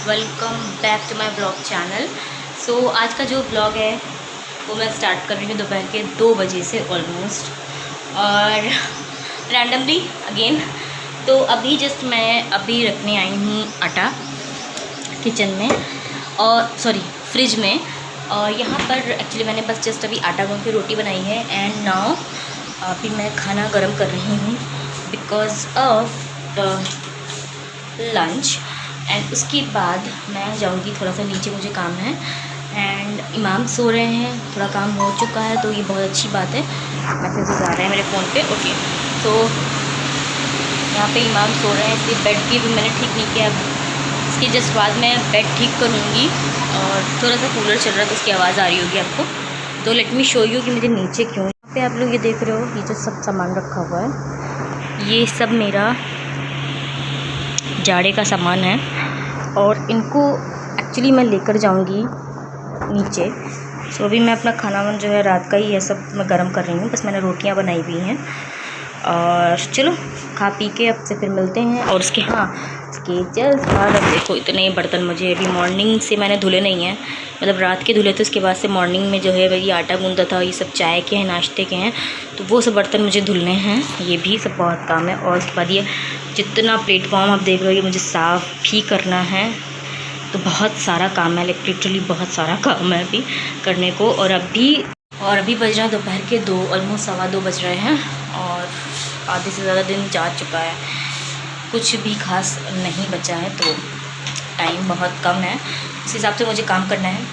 Welcome back to my blog channel. So आज का जो ब्लॉग है वो मैं स्टार्ट कर रही हूँ दोपहर के 2 बजे से ऑलमोस्ट, और रैंडमली अगेन। तो अभी जस्ट मैं अभी रखने आई हूँ आटा किचन में, और सॉरी फ्रिज में। और यहाँ पर एक्चुअली मैंने बस जस्ट अभी आटा गूँध के रोटी बनाई है, एंड नाउ अभी मैं खाना गर्म कर रही हूँ बिकॉज ऑफ लंच। एंड उसके बाद मैं जाऊँगी थोड़ा सा नीचे, मुझे काम है। एंड इमाम सो रहे हैं, थोड़ा काम हो चुका है तो ये बहुत अच्छी बात है। मैसेज आ रहे हैं मेरे फ़ोन पे। ओके, तो यहाँ पे इमाम सो रहे हैं, इसलिए बेड की भी मैंने ठीक नहीं किया। इसके जस्ट बाद मैं बेड ठीक करूँगी, और थोड़ा सा कूलर चल रहा है तो उसकी आवाज़ आ रही होगी आपको। तो लेट मी शो यू कि मुझे नीचे क्यों। यहाँ पे आप लोग ये देख रहे हो, ये जो सब सामान रखा हुआ है ये सब मेरा जाड़े का सामान है, और इनको एक्चुअली मैं लेकर जाऊंगी नीचे। सो अभी मैं अपना खाना जो है रात का ही है सब मैं गरम कर रही हूँ, बस मैंने रोटियां बनाई हुई हैं। और चलो खा पी के अब से फिर मिलते हैं। और उसके इसके जस्ट बाद अब देखो इतने बर्तन मुझे अभी मॉर्निंग से मैंने धुले नहीं हैं, मतलब रात के धुले थे, उसके बाद से मॉर्निंग में जो है वही आटा गूंदा था, ये सब चाय के हैं, नाश्ते के हैं, तो वो सब बर्तन मुझे धुलने हैं। ये भी सब बहुत काम है। और उसके बाद ये जितना प्लेटफॉर्म आप देख रहे हो ये मुझे साफ़ भी करना है, तो बहुत सारा काम है, लिटरली बहुत सारा काम है अभी करने को। और अभी बज रहा है दोपहर के 2, ऑलमोस्ट 2:15 बज रहे हैं, और आधे से ज़्यादा दिन जा चुका है, कुछ भी खास नहीं बचा है, तो टाइम बहुत कम है, इस हिसाब से मुझे काम करना है।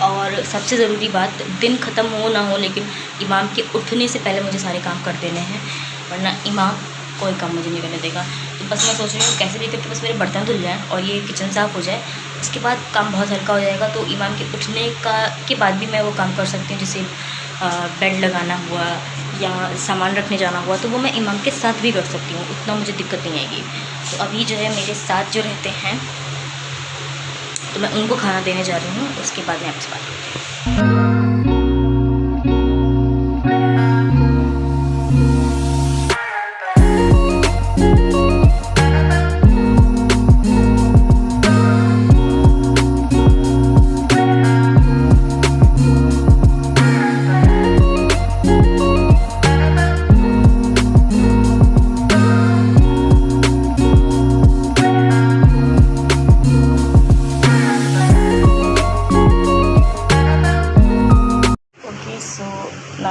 और सबसे ज़रूरी बात, दिन ख़त्म हो ना हो लेकिन इमाम के उठने से पहले मुझे सारे काम कर देने हैं, वरना इमाम कोई काम मुझे नहीं करने देगा। तो बस मैं सोच रही हूँ कैसे भी करके बस मेरे बर्तन धुल जाएँ और ये किचन साफ़ हो जाए, उसके बाद काम बहुत हल्का हो जाएगा। तो इमाम के उठने के बाद भी मैं वो काम कर सकती हूँ, जैसे बेड लगाना हुआ या सामान रखने जाना हुआ, तो वो मैं इमाम के साथ भी कर सकती हूँ, उतना मुझे दिक्कत नहीं आएगी। तो अभी जो है मेरे साथ जो रहते हैं तो मैं उनको खाना देने जा रही हूँ, उसके बाद मैं आपसे बात करती हूँ।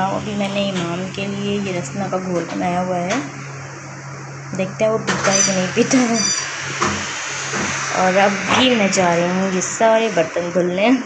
अभी मैंने इमाम के लिए ये रसना का घोल बनाया हुआ है, देखते हैं वो पीता है कि नहीं पीता है। और अब भी मैं जा रही हूँ ये सारे बर्तन धुलने।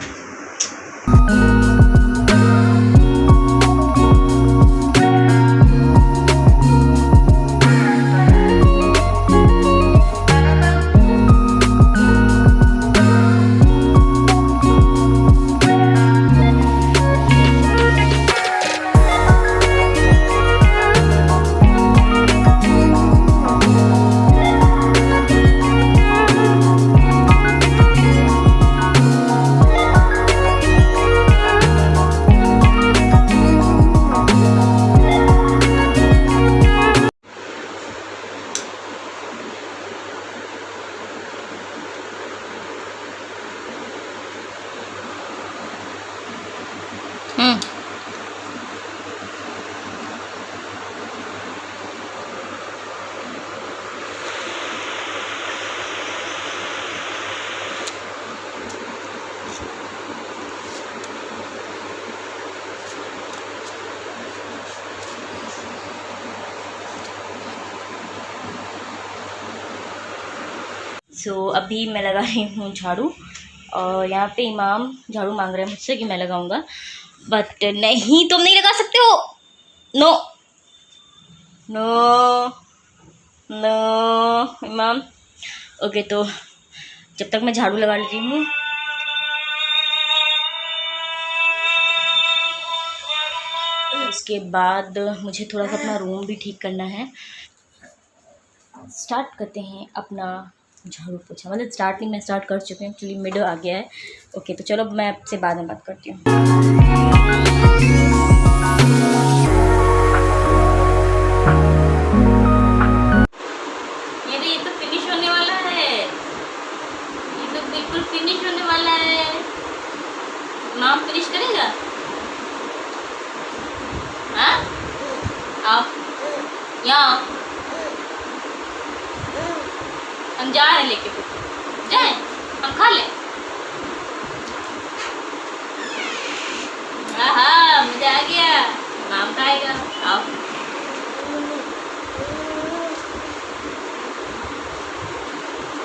सो अभी मैं लगा रही हूँ झाड़ू, और यहाँ पे इमाम झाड़ू मांग रहे हैं मुझसे कि मैं लगाऊंगा, बट नहीं, तुम नहीं लगा सकते हो, नो नो नो इमाम। ओके, तो जब तक मैं झाड़ू लगा लेती हूँ, उसके बाद मुझे थोड़ा सा अपना रूम भी ठीक करना है। स्टार्ट करते हैं अपना झाड़ू पोछा, मतलब स्टार्ट नहीं, मैं स्टार्ट कर चुकी हूँ, एक्चुअली मिड आ गया है। ओके, तो चलो मैं आपसे बाद में बात करती हूँ। यहाँ हम जा रहे हैं लेके जाए, हम खा लें। हाँ मजा आ गया, नाम खाएगा। आओ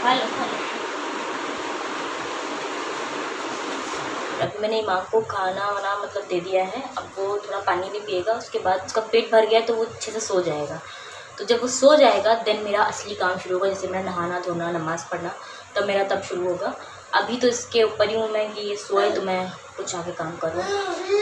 खा लो खा लो। अभी मैंने इमाम को खाना वाना मतलब दे दिया है। अब वो थोड़ा पानी भी पिएगा, उसके बाद उसका पेट भर गया तो वो अच्छे से सो जाएगा। तो जब वो सो जाएगा देन मेरा असली काम शुरू होगा, जैसे मेरा नहाना धोना नमाज़ पढ़ना, तब मेरा तब शुरू होगा। अभी तो इसके ऊपर ही हूँ मैं कि ये सोए तो मैं कुछ आगे काम करूँ।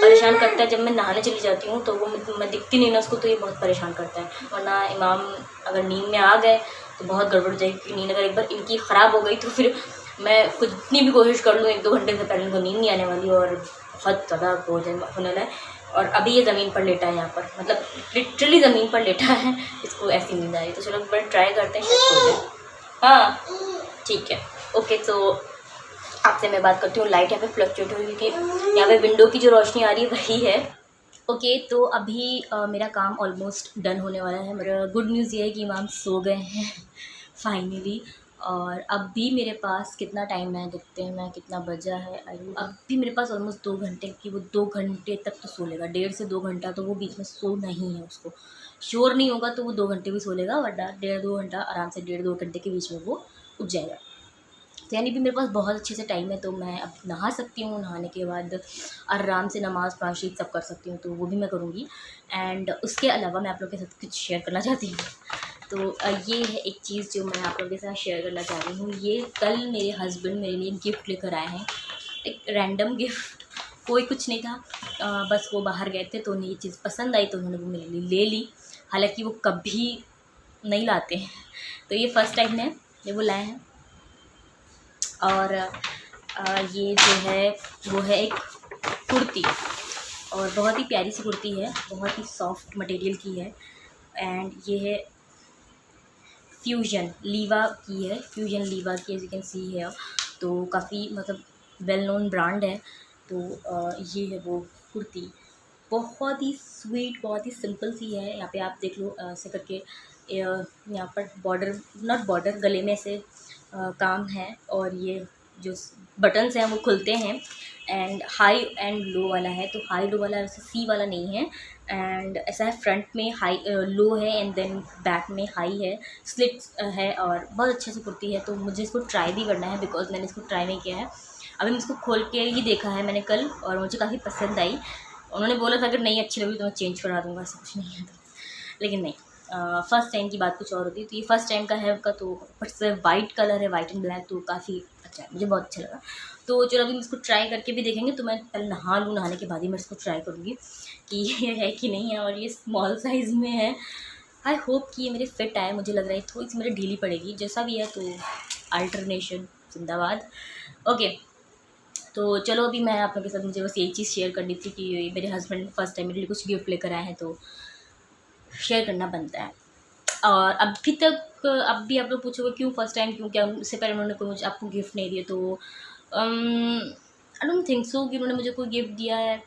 परेशान करता है जब मैं नहाने चली जाती हूँ तो वो मैं दिखती नहीं ना उसको, तो ये बहुत परेशान करता है। वरना इमाम अगर नींद में आ गए तो बहुत गड़बड़ हो जाएगी, क्योंकि नींद अगर एक बार इनकी ख़राब हो गई तो फिर मैं कितनी भी कोशिश कर लूँ 1-2 घंटे से पहले इनको नींद नहीं आने वाली और बहुत ज़्यादा होने वाला है। और अभी ये ज़मीन पर लेटा है यहाँ पर, मतलब लिटरली ज़मीन पर लेटा है, इसको ऐसी नींद आ रही है। तो चलो एक बार ट्राई करते हैं, शायद सो जाए। हाँ ठीक है ओके। तो आपसे मैं बात करती हूँ। लाइट यहाँ पे फ्लक्चुएट हो रही है, यहाँ पे विंडो की जो रोशनी आ रही है वही है। ओके तो अभी मेरा काम ऑलमोस्ट डन होने वाला है। मेरा गुड न्यूज़ ये है कि इमाम सो गए हैं फाइनली। और अब भी मेरे पास कितना टाइम है, देखते हैं मैं कितना बजा है। अब भी मेरे पास ऑलमोस्ट 2 घंटे की, वो 2 घंटे तक तो सो लेगा, 1.5 से 2 घंटा तो वो बीच में सोना ही है। उसको शोर नहीं होगा तो वो 2 घंटे भी सो लेगा, वरना 1.5-2 घंटा आराम से 1.5-2 घंटे के बीच में वो उठ जाएगा। तो यानी भी मेरे पास बहुत अच्छे से टाइम है, तो मैं अब नहा सकती हूँ। नहाने के बाद आराम से नमाज़ प्राशीद सब कर सकती हूँ, तो वो भी मैं करूँगी। एंड उसके अलावा मैं आप लोगों के साथ कुछ शेयर करना चाहती हूँ। तो ये है एक चीज़ जो मैं आप लोगों के साथ शेयर करना चाह रही हूँ। ये कल मेरे हस्बैंड मेरे लिए गिफ्ट लेकर आए हैं, एक रैंडम गिफ्ट, कोई कुछ नहीं था। बस वो बाहर गए थे तो उन्हें ये चीज़ पसंद आई तो उन्होंने वो मेरे लिए ले ली। हालांकि वो कभी नहीं लाते हैं, तो ये फ़र्स्ट टाइम है ये वो लाए हैं। और ये जो है वो है एक कुर्ती, और बहुत ही प्यारी सी कुर्ती है, बहुत ही सॉफ्ट मटेरियल की है। एंड ये है फ्यूजन लीवा की है, फ्यूजन लीवा की, एज यू कैन सी है। तो काफ़ी मतलब वेल नोन ब्रांड है। तो ये है वो कुर्ती, बहुत ही स्वीट, बहुत ही सिंपल सी है। यहाँ पे आप देख लो ऐसे करके, यहाँ पर बॉर्डर, नॉट बॉर्डर, गले में से काम है। और ये जो बटन्स हैं वो खुलते हैं। एंड हाई एंड लो वाला है, तो हाई लो वाला वैसे सी वाला नहीं है। एंड ऐसा है, फ्रंट में हाई लो है एंड देन बैक में हाई है, स्लिट है, और बहुत अच्छे से कुर्ती है। तो मुझे इसको ट्राई भी करना है, बिकॉज मैंने इसको ट्राई नहीं किया है अभी। मैं इसको खोल के ही देखा है मैंने कल, और मुझे काफ़ी पसंद आई। उन्होंने बोला था अगर नहीं अच्छी लगी तो मैं चेंज करा दूँगा, ऐसा कुछ नहीं है। लेकिन नहीं, फ़र्स्ट टाइम की बात कुछ और होती है। तो ये फ़र्स्ट टाइम का है उनका, तो ऊपर से वाइट कलर है, वाइट एंड ब्लैक, तो काफ़ी अच्छा है, मुझे बहुत अच्छा लगा। तो चलो अभी इसको ट्राई करके भी देखेंगे। तो मैं पहले नहा लूँ, नहाने के बाद ही मैं इसको ट्राई करूँगी कि ये है कि नहीं है। और ये स्मॉल साइज़ में है। आई होप कि ये मेरे फिट आए। मुझे लग रहा है थोड़ी सी मेरी ढीली पड़ेगी, जैसा भी है। तो अल्टरनेशन जिंदाबाद। ओके तो चलो अभी मैं आप लोगों के साथ, मुझे बस यही चीज़ शेयर करनी थी कि मेरे हस्बैंड फर्स्ट टाइम मेरे लिए कुछ गिफ्ट लेकर आए हैं, तो शेयर करना बनता है। और अभी तक अब भी आप लोग पूछोगे क्यों फ़र्स्ट टाइम, क्यों, क्या उससे पहले उन्होंने कोई मुझे आपको गिफ्ट नहीं दिया? तो आई डोंट थिंक सो कि उन्होंने मुझे कोई गिफ्ट दिया है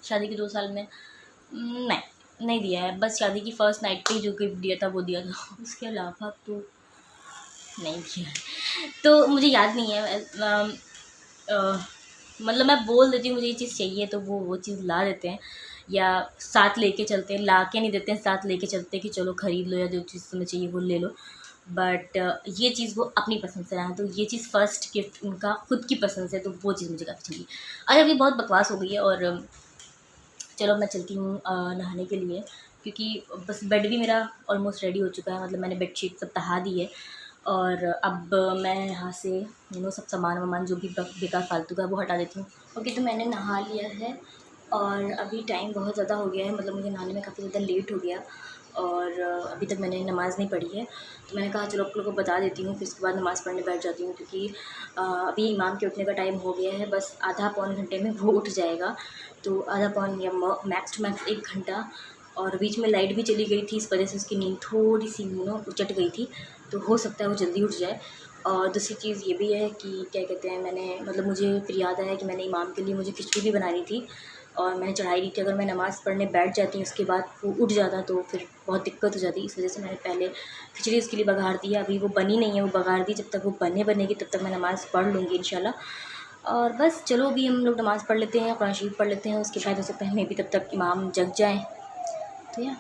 शादी के 2 साल में। नहीं दिया है। बस शादी की फ़र्स्ट नाइट पे जो गिफ्ट दिया था वो दिया था, उसके अलावा तो नहीं दिया है। तो मुझे याद नहीं है। मतलब मैं बोल देती हूँ मुझे ये चीज़ चाहिए तो वो चीज़ ला देते हैं, या साथ लेके चलते हैं, ला के नहीं देते हैं, साथ लेके चलते हैं कि चलो ख़रीद लो, या जो चीज़ तुम्हें चाहिए वो ले लो। बट ये चीज़ वो अपनी पसंद से लाए, तो ये चीज़ फ़र्स्ट गिफ्ट उनका खुद की पसंद से, तो वो चीज़ मुझे काफ़ी चाहिए। अरे अभी बहुत बकवास हो गई है, और चलो मैं चलती हूँ नहाने के लिए, क्योंकि बस बेड भी मेरा ऑलमोस्ट रेडी हो चुका है। मतलब मैंने बेडशीट सब तहा दी है, और अब मैं यहाँ से सब सामान वामान जो भी बेकार फालतू का वो हटा देती हूँ। ओके तो मैंने नहा लिया है, और अभी टाइम बहुत ज़्यादा हो गया है, मतलब मुझे नहाने में काफ़ी ज़्यादा लेट हो गया, और अभी तक मैंने नमाज़ नहीं पढ़ी है। तो मैंने कहा चलो आप लोगों को बता देती हूँ, फिर उसके बाद नमाज़ पढ़ने बैठ जाती हूँ, क्योंकि अभी इमाम के उठने का टाइम हो गया है। बस आधा पौन घंटे में वो उठ जाएगा, तो आधा पौन या मैक्स टू मैक्स 1 घंटा। और बीच में लाइट भी चली गई थी, इस वजह से उसकी नींद थोड़ी सी उचट गई थी, तो हो सकता है वो जल्दी उठ जाए। और दूसरी चीज़ ये भी है कि क्या कहते हैं, मैंने मतलब मुझे फिर याद आया कि मैंने इमाम के लिए मुझे खिचड़ी भी बनानी थी, और मैंने चढ़ाई दी थी। अगर मैं नमाज़ पढ़ने बैठ जाती हूँ उसके बाद वो उठ जाता तो फिर बहुत दिक्कत हो जाती। इस वजह से मैंने पहले खिचड़ी उसके लिए बघार दिया। अभी वो बनी नहीं है, वो बघार दी। जब तक वो बनेगी तब तक मैं नमाज़ पढ़ लूँगी इंशाल्लाह। और बस चलो अभी हम लोग नमाज़ पढ़ लेते हैं, कुरान शरीफ पढ़ लेते हैं। उसके बाद हो सकता है मैं भी तब तक इमाम जग जाएँ। तो या